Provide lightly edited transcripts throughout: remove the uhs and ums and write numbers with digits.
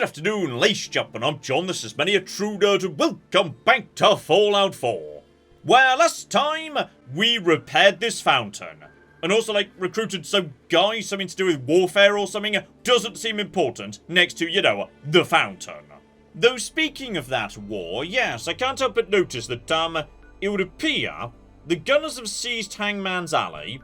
Good afternoon, ladies and gentlemen, I'm John, this is Many a True Nerd, and welcome back to Fallout 4. Where last time, we repaired this fountain. And also, recruited some guy, something to do with warfare or something, doesn't seem important, next to, the fountain. Though speaking of that war, yes, I can't help but notice that, it would appear the gunners have seized Hangman's Alley,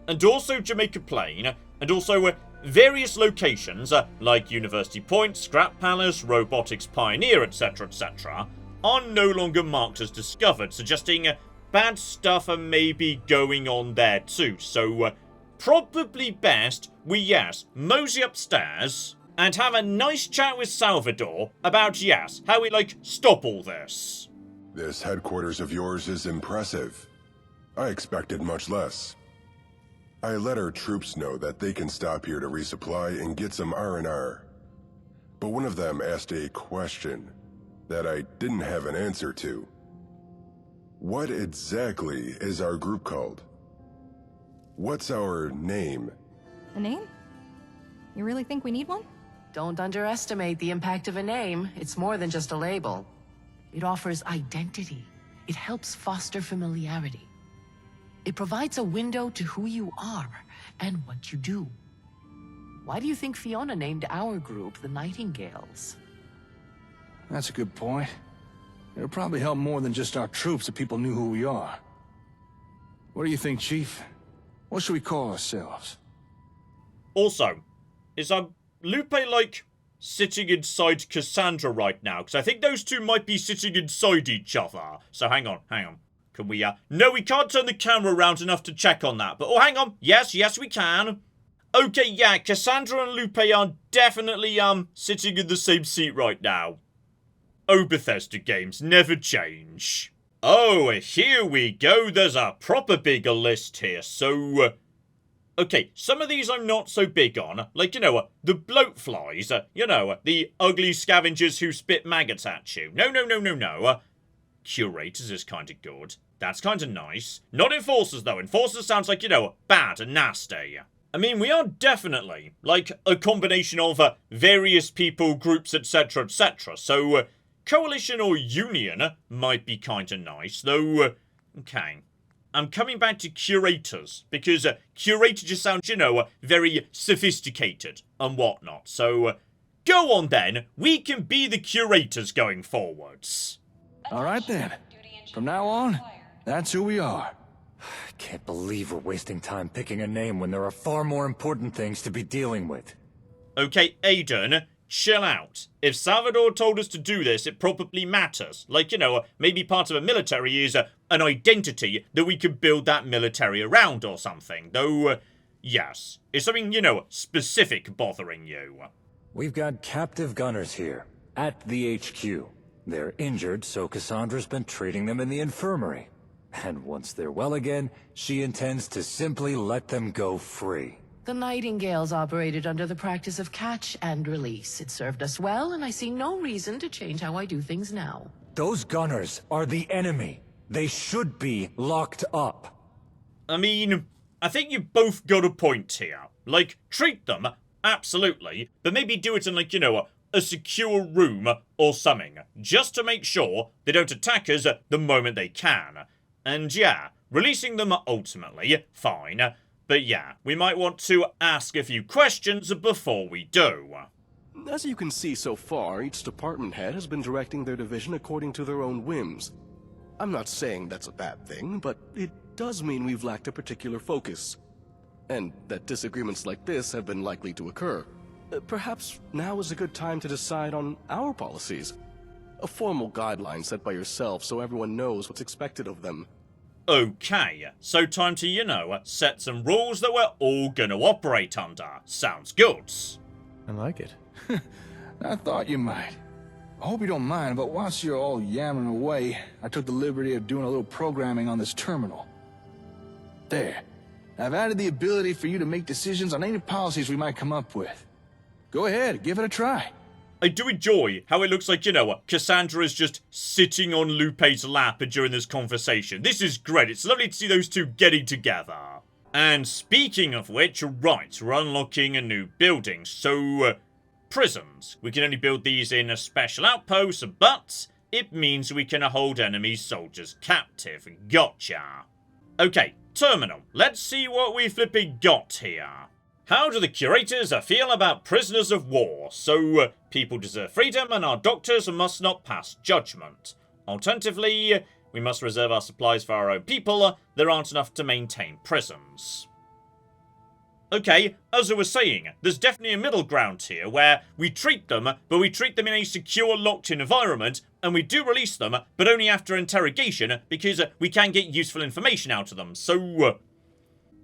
and also Jamaica Plain, and also various locations, like University Point, Scrap Palace, Robotics Pioneer, etc., etc., are no longer marked as discovered, suggesting bad stuff are maybe going on there too. So, probably best we, mosey upstairs and have a nice chat with Salvador about, how we, stop all this. This headquarters of yours is impressive. I expected much less. I let our troops know that they can stop here to resupply and get some R&R. But one of them asked a question that I didn't have an answer to. What exactly is our group called? What's our name? A name? You really think we need one? Don't underestimate the impact of a name. It's more than just a label. It offers identity. It helps foster familiarity. It provides a window to who you are and what you do. Why do you think Fiona named our group the Nightingales? That's a good point. It'll probably help more than just our troops if people knew who we are. What do you think, Chief? What should we call ourselves? Also, is Lupe, sitting inside Cassandra right now? Because I think those two might be sitting inside each other. So hang on. Can we, No, we can't turn the camera around enough to check on that. But, oh, hang on. Yes, we can. Okay, yeah, Cassandra and Lupe are definitely, sitting in the same seat right now. Oh, Bethesda games never change. Oh, here we go. There's a proper bigger list here. So, okay, some of these I'm not so big on. The bloat flies. The ugly scavengers who spit maggots at you. No. Curators is kinda good. That's kinda nice. Not enforcers, though. Enforcers sounds like, bad and nasty. I mean, we are definitely, a combination of various people, groups, etc., etc. So, coalition or union might be kinda nice, though, okay. I'm coming back to curators, because curator just sounds, very sophisticated and whatnot. So, go on then. We can be the curators going forwards. All right then. From now on, that's who we are. I can't believe we're wasting time picking a name when there are far more important things to be dealing with. Okay, Aiden, chill out. If Salvador told us to do this, it probably matters. Maybe part of a military is an identity that we can build that military around or something. Though, yes. Is something, specific bothering you? We've got captive gunners here, at the HQ. They're injured, so Cassandra's been treating them in the infirmary. And once they're well again, she intends to simply let them go free. The Nightingales operated under the practice of catch and release. It served us well, and I see no reason to change how I do things now. Those gunners are the enemy. They should be locked up. I mean, I think you both got a point here. Treat them, absolutely, but maybe do it in, a secure room or something, just to make sure they don't attack us the moment they can. And releasing them ultimately, fine. But we might want to ask a few questions before we do. As you can see so far, each department head has been directing their division according to their own whims. I'm not saying that's a bad thing, but it does mean we've lacked a particular focus. And that disagreements like this have been likely to occur. Perhaps now is a good time to decide on our policies. A formal guideline set by yourself so everyone knows what's expected of them. Okay, so time to, set some rules that we're all gonna operate under. Sounds good. I like it. I thought you might. I hope you don't mind, but whilst you're all yammering away, I took the liberty of doing a little programming on this terminal. There. I've added the ability for you to make decisions on any policies we might come up with. Go ahead, give it a try. I do enjoy how it looks like, Cassandra is just sitting on Lupe's lap during this conversation. This is great. It's lovely to see those two getting together. And speaking of which, right, we're unlocking a new building. So, prisons. We can only build these in a special outpost, but it means we can hold enemy soldiers captive. Gotcha. Okay, terminal. Let's see what we flipping got here. How do the curators feel about prisoners of war? So, people deserve freedom and our doctors must not pass judgment. Alternatively, we must reserve our supplies for our own people. There aren't enough to maintain prisons. Okay, as I was saying, there's definitely a middle ground here where we treat them, but we treat them in a secure, locked-in environment, and we do release them, but only after interrogation, because we can get useful information out of them, so...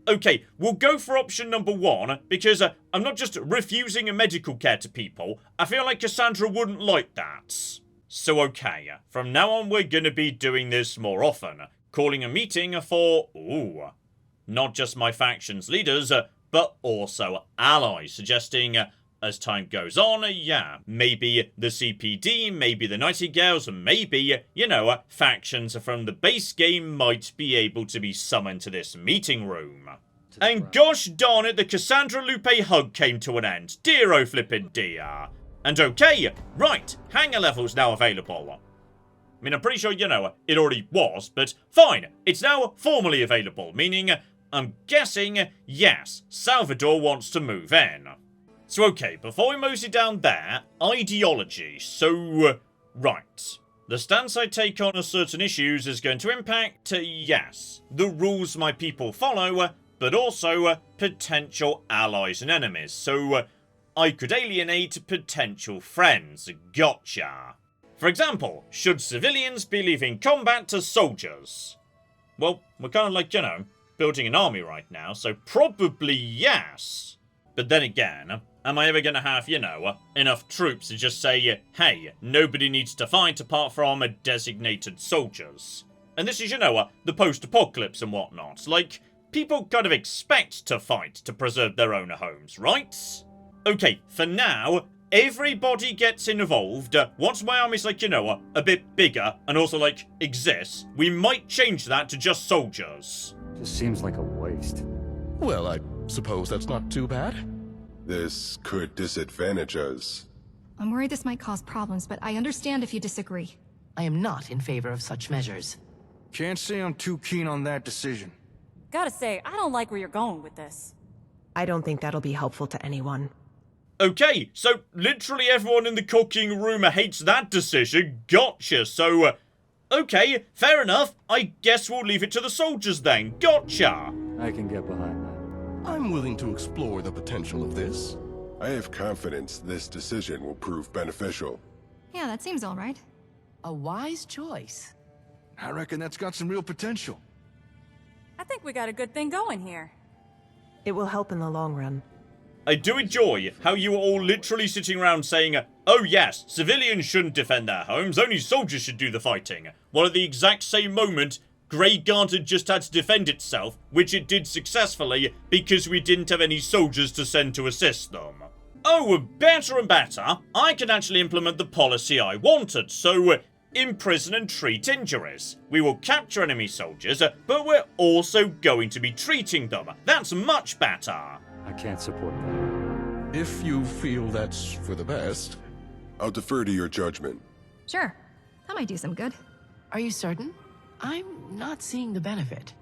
Okay, we'll go for option number 1, because I'm not just refusing medical care to people. I feel like Cassandra wouldn't like that. So okay, from now on we're gonna be doing this more often, calling a meeting for, not just my faction's leaders, but also allies, suggesting, as time goes on, maybe the CPD, maybe the Nightingales, maybe, factions from the base game might be able to be summoned to this meeting room. And gosh darn it, the Cassandra Lupe hug came to an end. Dear flippin' dear. And okay, right, hangar level's now available. I mean, I'm pretty sure, it already was, but fine, it's now formally available, meaning... I'm guessing, yes, Salvador wants to move in. So okay, before we mosey down there, ideology. So, right. The stance I take on certain issues is going to impact, yes, the rules my people follow, but also potential allies and enemies. So, I could alienate potential friends. Gotcha. For example, should civilians be leaving combat to soldiers? Well, we're kind of like, building an army right now, so probably yes. But then again, am I ever going to have, enough troops to just say, hey, nobody needs to fight apart from designated soldiers? And this is, the post-apocalypse and whatnot. Like, people kind of expect to fight to preserve their own homes, right? Okay, for now, everybody gets involved. Once my army's like, a bit bigger and also, exists, we might change that to just soldiers. Just seems like a waste. Well, I suppose that's not too bad. This could disadvantage us. I'm worried this might cause problems, but I understand if you disagree. I am not in favor of such measures. Can't say I'm too keen on that decision. Gotta say, I don't like where you're going with this. I don't think that'll be helpful to anyone. Okay, so literally everyone in the cooking room hates that decision. Gotcha, so... okay, fair enough. I guess we'll leave it to the soldiers then. Gotcha! I can get behind that. I'm willing to explore the potential of this. I have confidence this decision will prove beneficial. Yeah, that seems alright. A wise choice. I reckon that's got some real potential. I think we got a good thing going here. It will help in the long run. I do enjoy how you are all literally sitting around saying, oh yes, civilians shouldn't defend their homes, only soldiers should do the fighting. While at the exact same moment, Greyguard had just had to defend itself, which it did successfully because we didn't have any soldiers to send to assist them. Oh, better and better, I can actually implement the policy I wanted, so imprison and treat injuries. We will capture enemy soldiers, but we're also going to be treating them. That's much better. I can't support that. If you feel that's for the best. I'll defer to your judgment. Sure, that might do some good. Are you certain? I'm not seeing the benefit.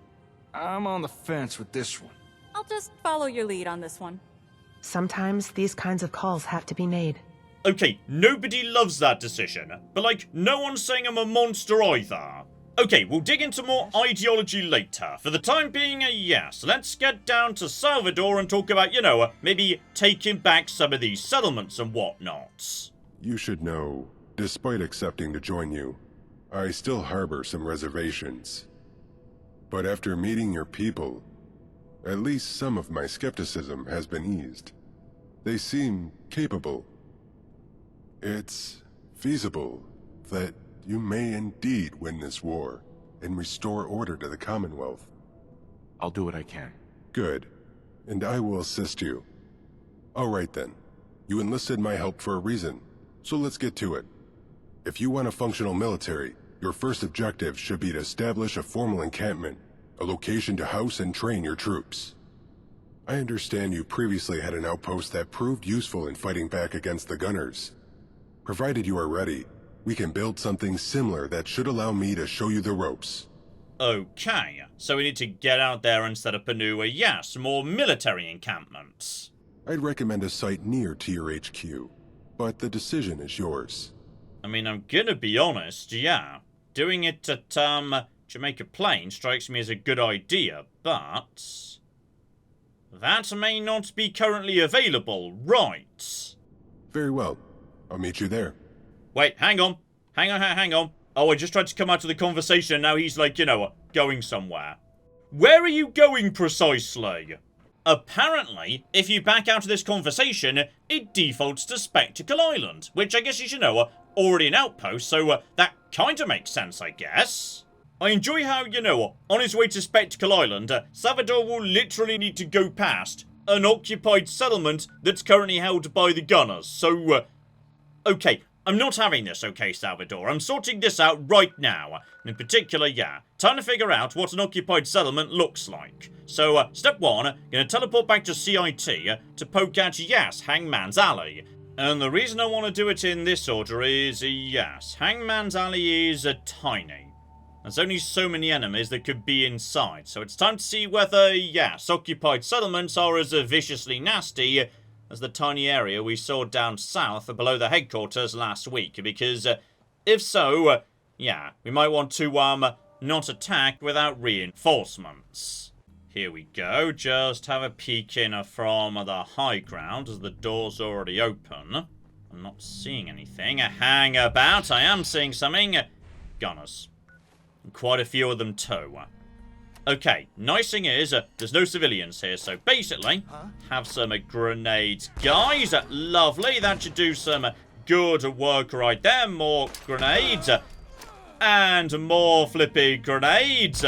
I'm on the fence with this one. I'll just follow your lead on this one. Sometimes these kinds of calls have to be made. Okay, nobody loves that decision, but no one's saying I'm a monster either. Okay, we'll dig into more ideology later. For the time being, yes, let's get down to Salvador and talk about, maybe taking back some of these settlements and whatnot. You should know, despite accepting to join you, I still harbor some reservations. But after meeting your people, at least some of my skepticism has been eased. They seem capable. It's feasible that you may indeed win this war and restore order to the Commonwealth. I'll do what I can. Good. And I will assist you. All right then. You enlisted my help for a reason, so let's get to it. If you want a functional military, your first objective should be to establish a formal encampment, a location to house and train your troops. I understand you previously had an outpost that proved useful in fighting back against the Gunners. Provided you are ready, we can build something similar that should allow me to show you the ropes. Okay, so we need to get out there and set up a new, yes, more military encampments. I'd recommend a site near to your HQ, but the decision is yours. I mean, I'm gonna be honest, yeah. Doing it at, Jamaica Plain strikes me as a good idea, but that may not be currently available, right? Very well. I'll meet you there. Wait, hang on. Hang on. Oh, I just tried to come out of the conversation and now he's like, you know, going somewhere. Where are you going precisely? Apparently, if you back out of this conversation, it defaults to Spectacle Island, which I guess you should know, already an outpost, so that kinda makes sense, I guess. I enjoy how, you know, on his way to Spectacle Island, Salvador will literally need to go past an occupied settlement that's currently held by the Gunners, so, okay, I'm not having this, okay, Salvador. I'm sorting this out right now. And in particular, yeah, time to figure out what an occupied settlement looks like. So, step one, gonna teleport back to CIT to poke at, yes, Hangman's Alley. And the reason I want to do it in this order is, yes, Hangman's Alley is tiny. There's only so many enemies that could be inside, so it's time to see whether, yes, occupied settlements are as viciously nasty as the tiny area we saw down south below the headquarters last week, because if so, yeah, we might want to, not attack without reinforcements. Here we go, just have a peek in from the high ground as the door's already open. I'm not seeing anything. Hang about, I am seeing something. Gunners. And quite a few of them too. Okay, nice thing is, there's no civilians here, so basically, have some grenades. Guys, lovely, that should do some good work right there. More grenades, and more flippy grenades,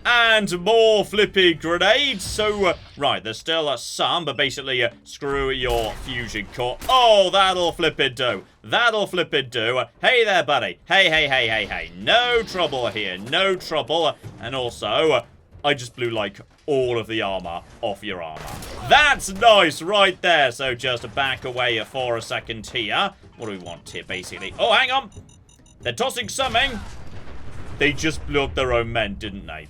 and more flippy grenades. So, right, there's still some, but basically, screw your fusion core. Oh, that'll flippin' do. That'll flippin' do. Hey there, buddy. Hey. No trouble here, no trouble. And also, I just blew, like, all of the armor off your armor. That's nice right there. So just back away for a second here. What do we want here, basically? Oh, hang on. They're tossing something. They just blew up their own men, didn't they?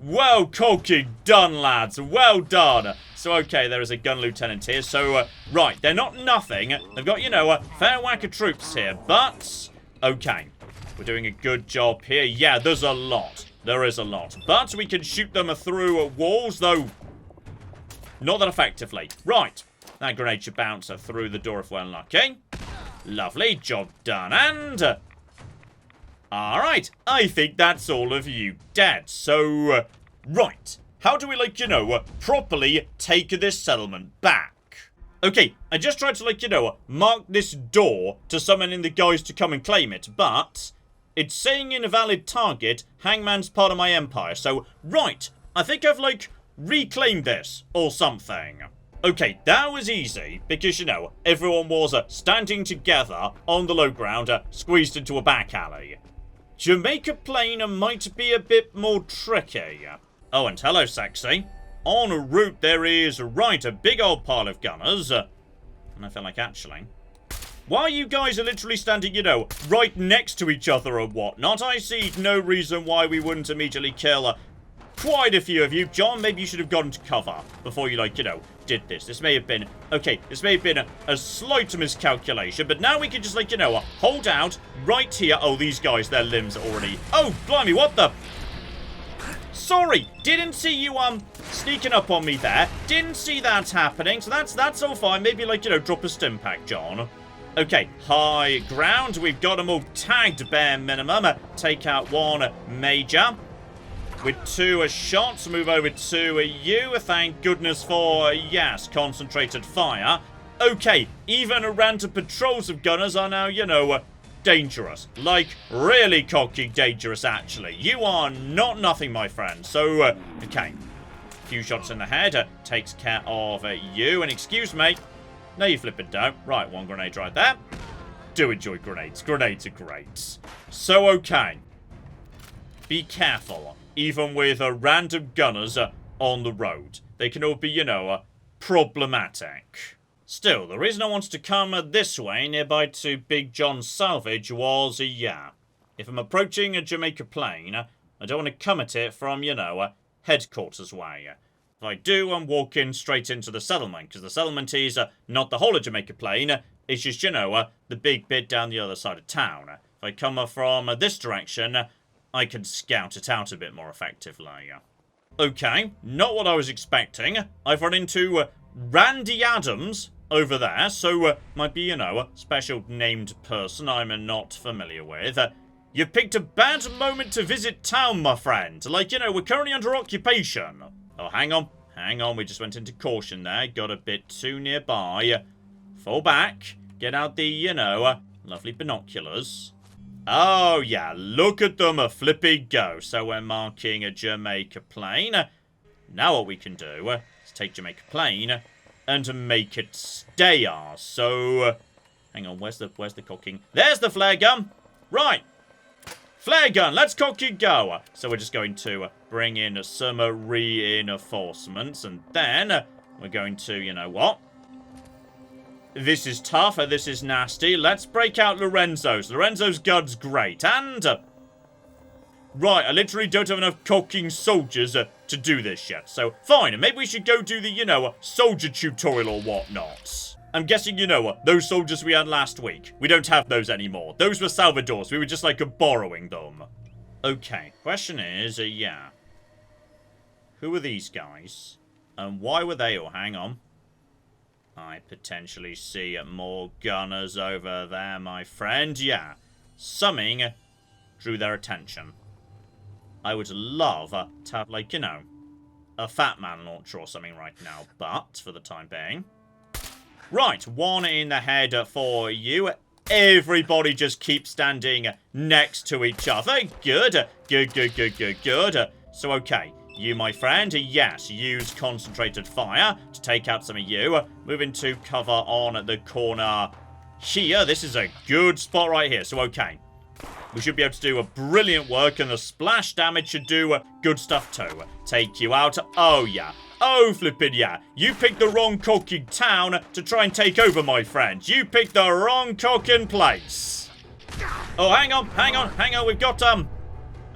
Well cooking done, lads. Well done. So, okay, there is a gun lieutenant here. So, right, they're not nothing. They've got, you know, a fair whack of troops here. But, okay, we're doing a good job here. Yeah, there's a lot. There is a lot. But we can shoot them through walls, though not that effectively. Right. That grenade should bounce through the door if we're unlucky. Lovely. Job done. And alright. I think that's all of you dead. So, right. How do we, like, you know, properly take this settlement back? Okay, I just tried to, like, you know, mark this door to summon in the guys to come and claim it, but it's saying invalid target, Hangman's part of my empire. So, right, I think I've, like, reclaimed this or something. Okay, that was easy because, you know, everyone was standing together on the low ground, squeezed into a back alley. Jamaica Plain might be a bit more tricky. Oh, and hello, sexy. En route, there is, right, a big old pile of gunners. And I feel like, actually, while you guys are literally standing, you know, right next to each other and whatnot, I see no reason why we wouldn't immediately kill quite a few of you. John, maybe you should have gone to cover before you, like, you know, did this. This may have been, okay, this may have been a slight miscalculation, but now we can just, like, you know, hold out right here. Oh, these guys, their limbs are already, oh, blimey, what the? Sorry, didn't see you, sneaking up on me there. Didn't see that happening, so that's all fine. Maybe, like, you know, drop a stim pack, John. Okay, high ground. We've got them all tagged bare minimum. Take out one major. With two shots, move over to you. Thank goodness for, yes, concentrated fire. Okay, even random patrols of gunners are now, you know, dangerous. Like, really cocky dangerous, actually. You are not nothing, my friend. So, okay. A few shots in the head. Takes care of you. And excuse me. No, you flippin' don't. Right, one grenade right there. Do enjoy grenades. Grenades are great. So, okay. Be careful. Even with random gunners on the road. they can all be, you know, problematic. Still, the reason I wanted to come this way, nearby to Big John's salvage, was, yeah, if I'm approaching a Jamaica Plain, I don't want to come at it from, you know, headquarters way. If I do, I'm walking straight into the settlement, because the settlement is not the whole of Jamaica Plain, it's just, you know, the big bit down the other side of town. If I come from this direction, I can scout it out a bit more effectively. Okay, not what I was expecting. I've run into Randy Adams over there, so might be, you know, a special named person I'm not familiar with. You picked a bad moment to visit town, my friend. Like, you know, we're currently under occupation. Oh, hang on, we just went into caution there. Got a bit too nearby. Fall back. Get out the, you know, lovely binoculars. Oh, yeah, look at them flippy go. So we're marking a Jamaica Plain. Now what we can do is take Jamaica Plain and make it stay ours. So, hang on, where's the cocking? There's the flare gun. Right. Flare gun, let's cock it go. So we're just going to bring in some reinforcements. And then we're going to, you know what? This is tough, this is nasty. Let's break out Lorenzo's. Lorenzo's gun's great. And, right, I literally don't have enough cocking soldiers to do this yet. So, fine, maybe we should go do the, you know, soldier tutorial or whatnot. I'm guessing, you know, those soldiers we had last week. We don't have those anymore. Those were Salvador's. We were just, like, borrowing them. Okay, question is, yeah. Who are these guys? And why were they all? Hang on. I potentially see more gunners over there, my friend. Yeah, something drew their attention. I would love to have, like, you know, a Fat Man launcher or something right now. But, for the time being... Right, one in the head for you. Everybody just keep standing next to each other. Good. Good. So, okay. You, my friend, yes, use concentrated fire to take out some of you. Moving to cover on the corner here. This is a good spot right here. So, okay. We should be able to do a brilliant work, and the splash damage should do good stuff too. Take you out. Oh, yeah. Oh, flippin' yeah. You picked the wrong cocking town to try and take over, my friend. You picked the wrong cocking place. Oh, hang on. We've got,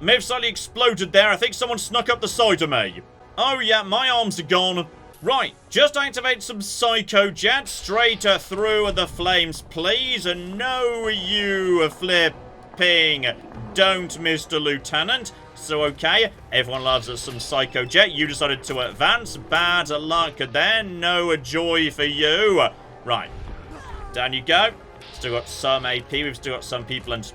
may have slightly exploded there. I think someone snuck up the side of me. Oh, yeah, my arms are gone. Right, just activate some Psycho Jet straight through the flames, please. And no, you flipping don't, Mr. Lieutenant. So, okay, everyone loves some Psycho Jet. You decided to advance. Bad luck there. No joy for you. Right, down you go. Still got some AP. We've still got some people and...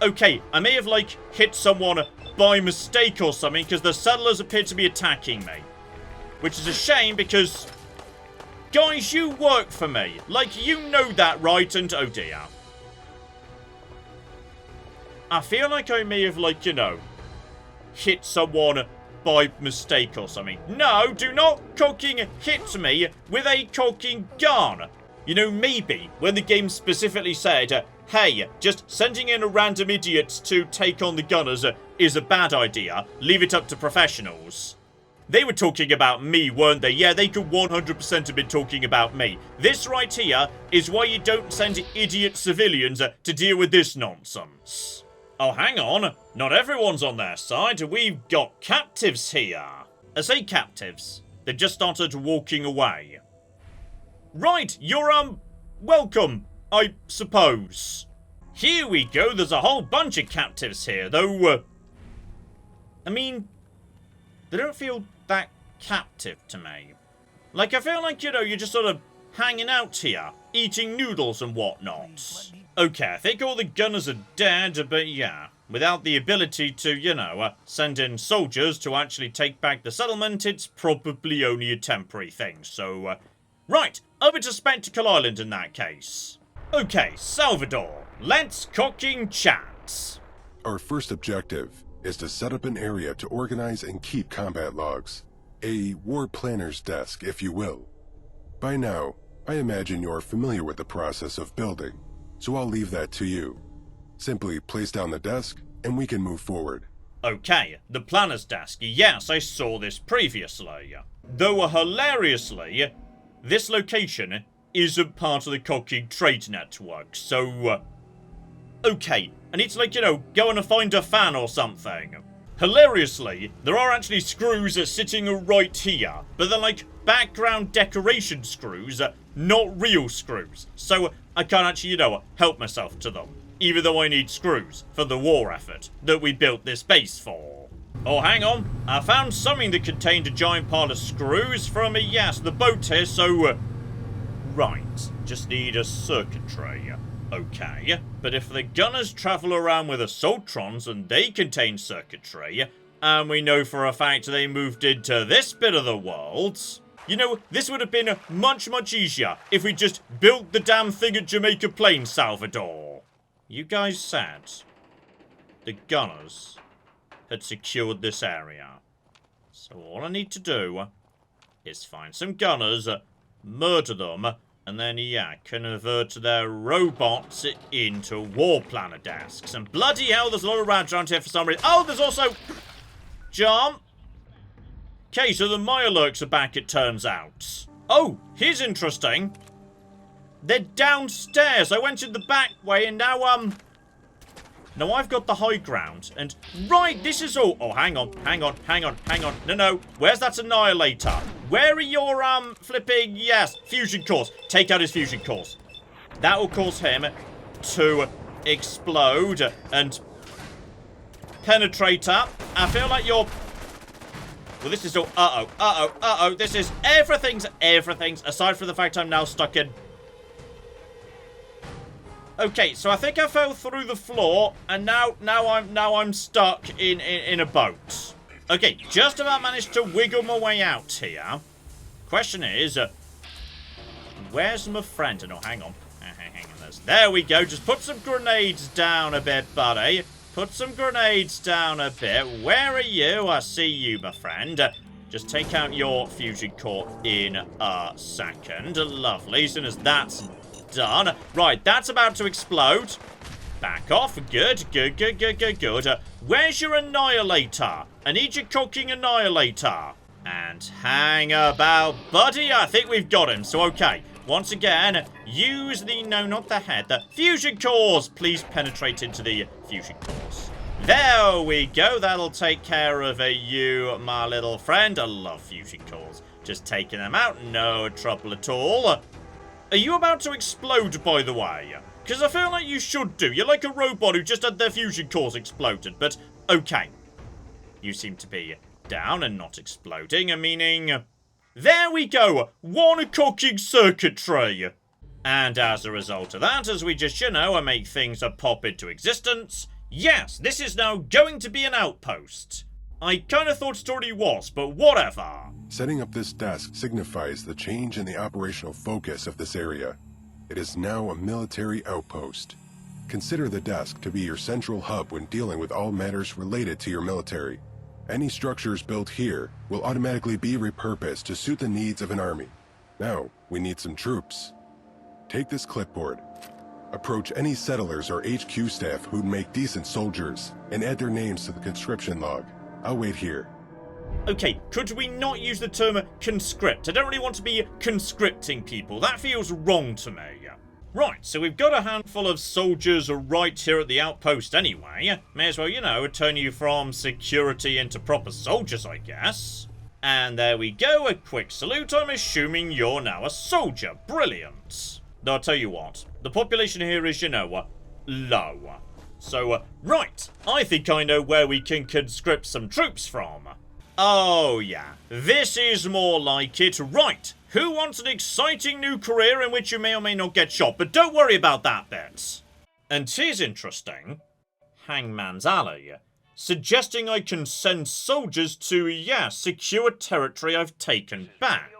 Okay, I may have, like, hit someone by mistake or something, because the settlers appear to be attacking me. Which is a shame, because... Guys, you work for me. Like, you know that, right? And, oh dear. I feel like I may have, like, you know, hit someone by mistake or something. No, do not cocking hit me with a cocking gun. You know, maybe when the game specifically said... Hey, just sending in a random idiot to take on the gunners is a bad idea. Leave it up to professionals. They were talking about me, weren't they? Yeah, they could 100% have been talking about me. This right here is why you don't send idiot civilians to deal with this nonsense. Oh, hang on. Not everyone's on their side. We've got captives here. I say captives. They've just started walking away. Right, you're, welcome. I suppose. Here we go. There's a whole bunch of captives here, though, I mean, they don't feel that captive to me. Like, I feel like, you know, you're just sort of hanging out here, eating noodles and whatnot. Okay, I think all the gunners are dead, but yeah, without the ability to, you know, send in soldiers to actually take back the settlement, it's probably only a temporary thing, so, right, over to Spectacle Island in that case. Okay, Salvador, let's cocking chat. Our first objective is to set up an area to organize and keep combat logs. A war planner's desk, if you will. By now, I imagine you're familiar with the process of building, so I'll leave that to you. Simply place down the desk, and we can move forward. Okay, the planner's desk. Yes, I saw this previously. Though hilariously, this location isn't part of the Cocking Trade Network, so... okay, I need to, like, you know, go and find a fan or something. Hilariously, there are actually screws sitting right here, but they're like background decoration screws, not real screws. So I can't actually, you know, help myself to them. Even though I need screws for the war effort that we built this base for. Oh, hang on. I found something that contained a giant pile of screws from, yes, the boat here, so... right, just need a circuitry. Okay, but if the gunners travel around with assaultrons and they contain circuitry, and we know for a fact they moved into this bit of the world, you know, this would have been much, much easier if we just built the damn thing at Jamaica Plain, Salvador. You guys said the gunners had secured this area. So all I need to do is find some gunners, murder them, and then, yeah, convert their robots into war planner desks. And bloody hell, there's a lot of rats around here for some reason. Oh, there's also... jump. Okay, so the Mirelurks are back, it turns out. Oh, here's interesting. They're downstairs. I went in the back way, and now, now I've got the high ground. And, right, this is all... oh, hang on. No, where's that Annihilator? Where are your, flipping... yes, fusion cores. Take out his fusion cores. That will cause him to explode and... penetrator. I feel like you're... well, this is all... This is... everything's... aside from the fact I'm now stuck in... okay, so I think I fell through the floor, and now I'm stuck in a boat. Okay, just about managed to wiggle my way out here. Question is, where's my friend? No, hang on. There we go. Just put some grenades down a bit, buddy. Put some grenades down a bit. Where are you? I see you, my friend. Just take out your fusion core in a second. Lovely. As soon as that's done. Right, that's about to explode. Back off. Good. Where's your Annihilator? I need your cooking Annihilator. And hang about, buddy. I think we've got him. So, okay. Once again, use the... no, not the head. The fusion cores. Please penetrate into the fusion cores. There we go. That'll take care of you, my little friend. I love fusion cores. Just taking them out. No trouble at all. Are you about to explode, by the way? Because I feel like you should do. You're like a robot who just had their fusion cores exploded. But, okay. You seem to be down and not exploding, meaning... there we go! One cooking circuitry! And as a result of that, as we just, you know, make things pop into existence, yes, this is now going to be an outpost. I kind of thought it already was, but whatever. Setting up this desk signifies the change in the operational focus of this area. It is now a military outpost. Consider the desk to be your central hub when dealing with all matters related to your military. Any structures built here will automatically be repurposed to suit the needs of an army. Now, we need some troops. Take this clipboard. Approach any settlers or HQ staff who'd make decent soldiers, and add their names to the conscription log. I'll wait here. Okay, could we not use the term conscript? I don't really want to be conscripting people. That feels wrong to me. Right, so we've got a handful of soldiers right here at the outpost anyway. May as well, you know, turn you from security into proper soldiers, I guess. And there we go, a quick salute. I'm assuming you're now a soldier. Brilliant. Though I'll tell you what, the population here is, you know, low. So, right, I think I know where we can conscript some troops from. Oh, yeah, this is more like it. Right, who wants an exciting new career in which you may or may not get shot? But don't worry about that bit. And here's interesting. Hangman's Alley, suggesting I can send soldiers to, yeah, secure territory I've taken back.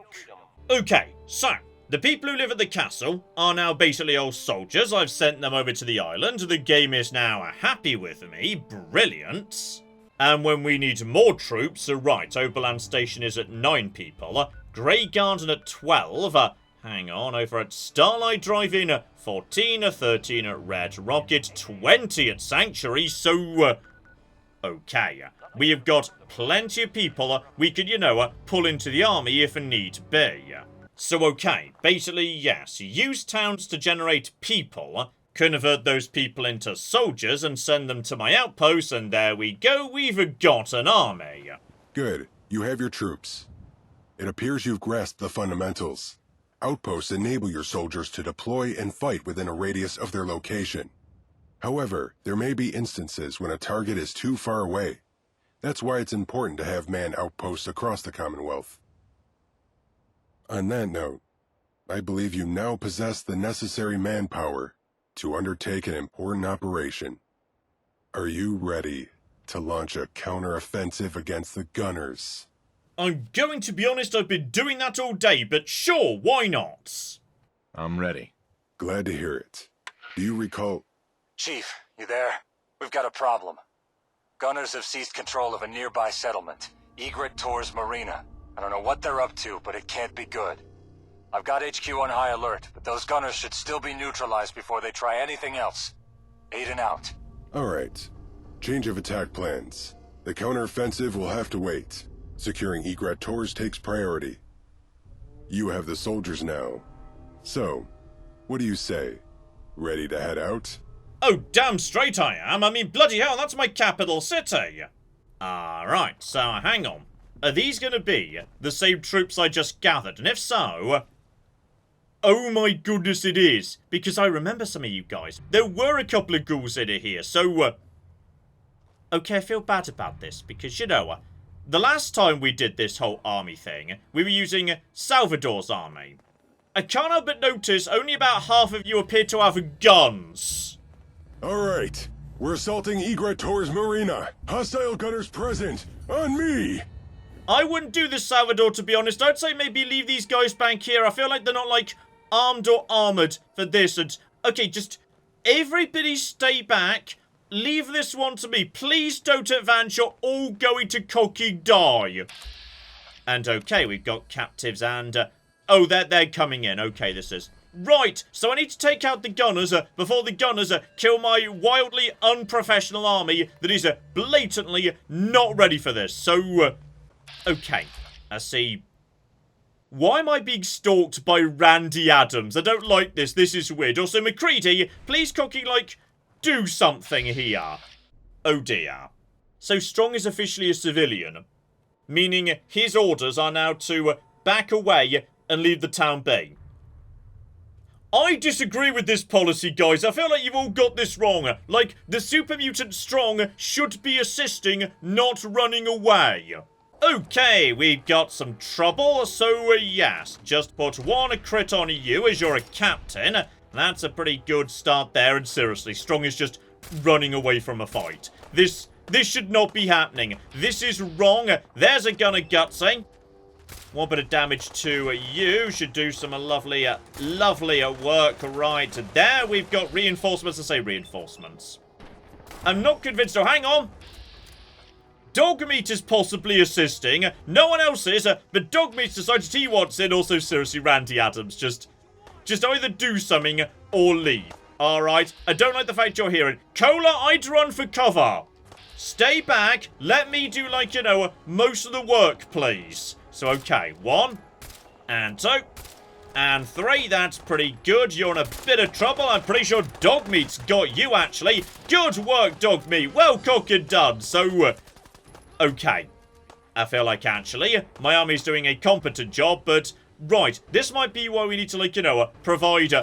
Okay, so, the people who live at the castle are now basically all soldiers. I've sent them over to the island. The game is now happy with me. Brilliant. And when we need more troops, right, Oberland Station is at 9 people. Grey Garden at 12. Hang on, over at Starlight Drive-In, 14, 13 at Red Rocket, 20 at Sanctuary. So, Okay, we have got plenty of people we could, you know, pull into the army if need be. So okay, basically yes, use towns to generate people, convert those people into soldiers and send them to my outpost, and there we go, we've got an army. Good. You have your troops. It appears you've grasped the fundamentals. Outposts enable your soldiers to deploy and fight within a radius of their location. However, there may be instances when a target is too far away. That's why it's important to have manned outposts across the Commonwealth. On that note, I believe you now possess the necessary manpower to undertake an important operation. Are you ready to launch a counter-offensive against the Gunners? I'm going to be honest, I've been doing that all day, but sure, why not? I'm ready. Glad to hear it. Do you recall... Chief, you there? We've got a problem. Gunners have seized control of a nearby settlement, Egret Tor's Marina. I don't know what they're up to, but it can't be good. I've got HQ on high alert, but those gunners should still be neutralized before they try anything else. Aiden out. Alright. Change of attack plans. The counteroffensive will have to wait. Securing Egret Tor's takes priority. You have the soldiers now. So, what do you say? Ready to head out? Oh, damn straight I am. I mean, bloody hell, that's my capital city. Alright, so hang on. Are these gonna be the same troops I just gathered? And if so... Oh my goodness, it is. Because I remember some of you guys. There were a couple of ghouls in here, so... Okay, I feel bad about this, because, you know, the last time we did this whole army thing, we were using Salvador's army. I can't help but notice only about half of you appear to have guns. Alright. We're assaulting Egret Tor's Marina. Hostile gunners present. On me! I wouldn't do this, Salvador, to be honest. I'd say maybe leave these guys back here. I feel like they're not, like, armed or armored for this. And okay, just everybody stay back. Leave this one to me. Please don't advance. You're all going to cocky die. And okay, we've got captives and... oh, they're coming in. Okay, this is... Right, so I need to take out the gunners before the gunners kill my wildly unprofessional army that is blatantly not ready for this. So, okay, I see. Why am I being stalked by Randy Adams? I don't like this. This is weird. Also, MacLeod, please cocky, like, do something here. Oh dear. So Strong is officially a civilian, meaning his orders are now to back away and leave the town be. I disagree with this policy, guys. I feel like you've all got this wrong. Like, the super mutant Strong should be assisting, not running away. Okay, we've got some trouble, so yes, just put one crit on you as you're a captain. That's a pretty good start there, and seriously, Strong is just running away from a fight. This should not be happening. This is wrong. There's a gunner gutsy. One bit of damage to you. Should do some lovely work right there. We've got reinforcements. I say reinforcements. I'm not convinced. Oh, hang on. Dogmeat is possibly assisting. No one else is, but Dogmeat's decided he wants in. Also, seriously, Randy Adams. Just either do something or leave. Alright. I don't like the fact you're here. Cola, I'd run for cover. Stay back. Let me do, like, you know, most of the work, please. So, okay, 1, and 2, and 3. That's pretty good. You're in a bit of trouble. I'm pretty sure Dogmeat's got you, actually. Good work, Dogmeat. Well cooked and done. So, okay. I feel like, actually, my army's doing a competent job, but, right, this might be why we need to, like, you know, provide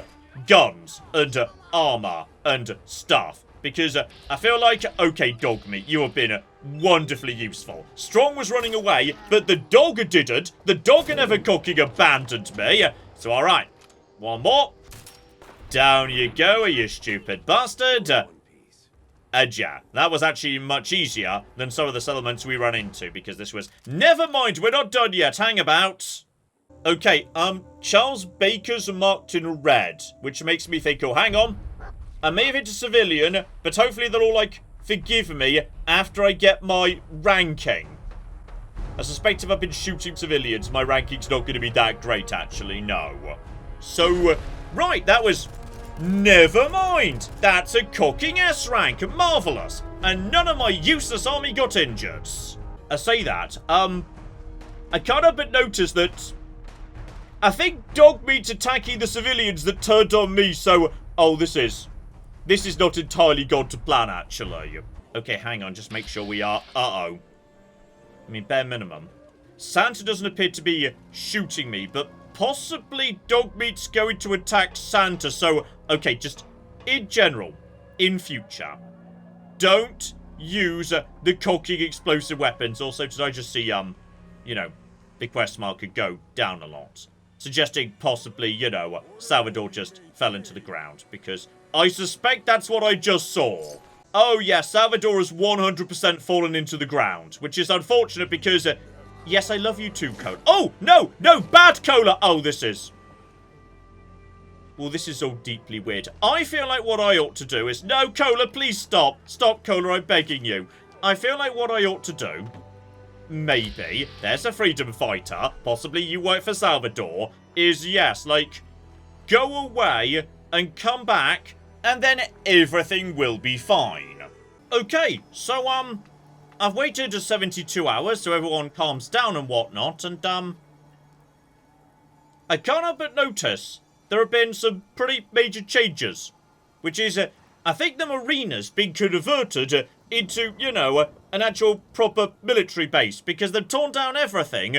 guns and armor and stuff. Because I feel like, okay, Dogmeat, you have been wonderfully useful. Strong was running away, but the dog didn't. The dog never cooking abandoned me. So, alright. One more. Down you go, you stupid bastard. Yeah, that was actually much easier than some of the settlements we ran into, because this was... Never mind, we're not done yet. Hang about. Okay, Charles Baker's marked in red, which makes me think, oh, hang on. I may have hit a civilian, but hopefully they'll all, like, forgive me after I get my ranking. I suspect if I've been shooting civilians, my ranking's not going to be that great, actually. No. So, right, that was Never mind. That's a cooking S rank. Marvellous. And none of my useless army got injured. I say that. I can't help but notice that I think Dogmeat's attacking the civilians that turned on me, so... Oh, this is not entirely gone to plan, actually. Okay, hang on, just make sure we are... Uh-oh. I mean, bare minimum. Santa doesn't appear to be shooting me, but possibly Dogmeat's going to attack Santa, so... Okay, just in general, in future, don't use the cocking explosive weapons. Also, did I just see, you know, the quest mark could go down a lot. Suggesting possibly, you know, Salvador just fell into the ground, because I suspect that's what I just saw. Oh yeah, Salvador has 100% fallen into the ground, which is unfortunate because, yes, I love you too, Cola. Oh, no, bad Cola. Oh, this is... Well, this is all deeply weird. I feel like what I ought to do is... No, Cola, please stop. Stop, Cola, I'm begging you. I feel like what I ought to do... Maybe, there's a freedom fighter, possibly you work for Salvador, is, yes, like, go away and come back, and then everything will be fine. Okay, so, I've waited 72 hours so everyone calms down and whatnot, and, I can't help but notice there have been some pretty major changes, which is, I think the marina's been converted into, you know, an actual proper military base, because they've torn down everything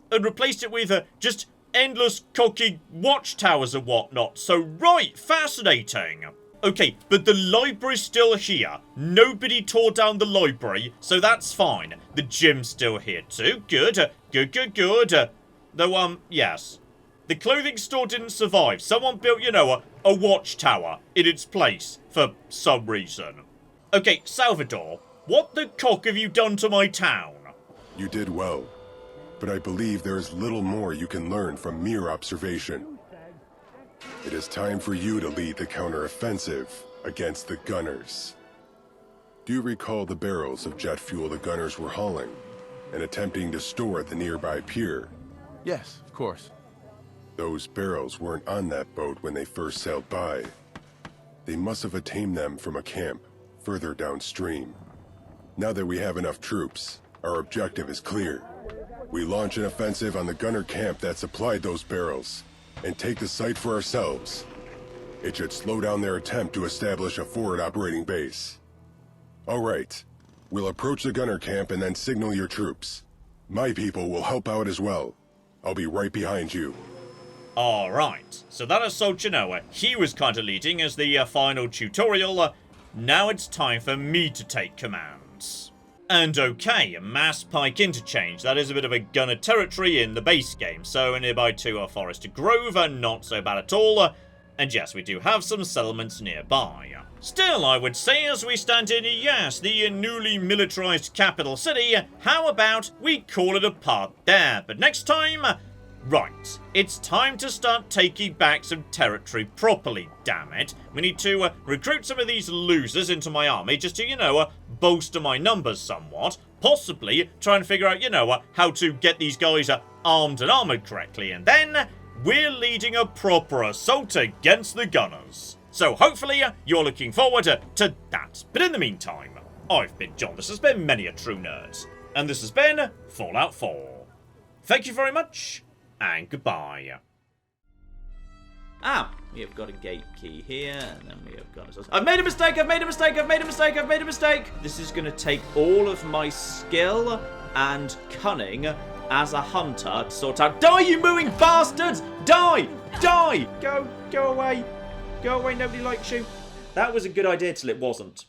and replaced it with just endless cocky watchtowers and whatnot. So, right, fascinating. Okay, but the library's still here. Nobody tore down the library, so that's fine. The gym's still here too. Good. Though, yes. The clothing store didn't survive. Someone built, you know, a watchtower in its place for some reason. Okay, Salvador, what the cock have you done to my town? You did well, but I believe there is little more you can learn from mere observation. It is time for you to lead the counter-offensive against the gunners. Do you recall the barrels of jet fuel the gunners were hauling and attempting to store at the nearby pier? Yes, of course. Those barrels weren't on that boat when they first sailed by. They must have attained them from a camp further downstream. Now that we have enough troops, our objective is clear. We launch an offensive on the gunner camp that supplied those barrels, and take the site for ourselves. It should slow down their attempt to establish a forward operating base. All right, we'll approach the gunner camp and then signal your troops. My people will help out as well. I'll be right behind you. Alright, so that is Solchinoa. He was kind of leading as the final tutorial. Now it's time for me to take commands. And okay, Mass Pike Interchange. That is a bit of a gunner territory in the base game. So nearby to Forester Grove, not so bad at all. And yes, we do have some settlements nearby. Still, I would say as we stand in, yes, the newly militarized capital city, how about we call it a part there? But next time... Right, it's time to start taking back some territory properly, damn it. We need to recruit some of these losers into my army just to, you know, bolster my numbers somewhat. Possibly try and figure out, you know, how to get these guys armed and armored correctly. And then we're leading a proper assault against the gunners. So hopefully you're looking forward to that. But in the meantime, I've been John. This has been Many a True Nerd. And this has been Fallout 4. Thank you very much. And goodbye. We have got a gate key here, and then we have got... I've made a mistake! I've made a mistake! I've made a mistake! I've made a mistake! This is going to take all of my skill and cunning as a hunter to sort out... Die, you mooing bastards! Die! Die! Go away. Go away, nobody likes you. That was a good idea till it wasn't.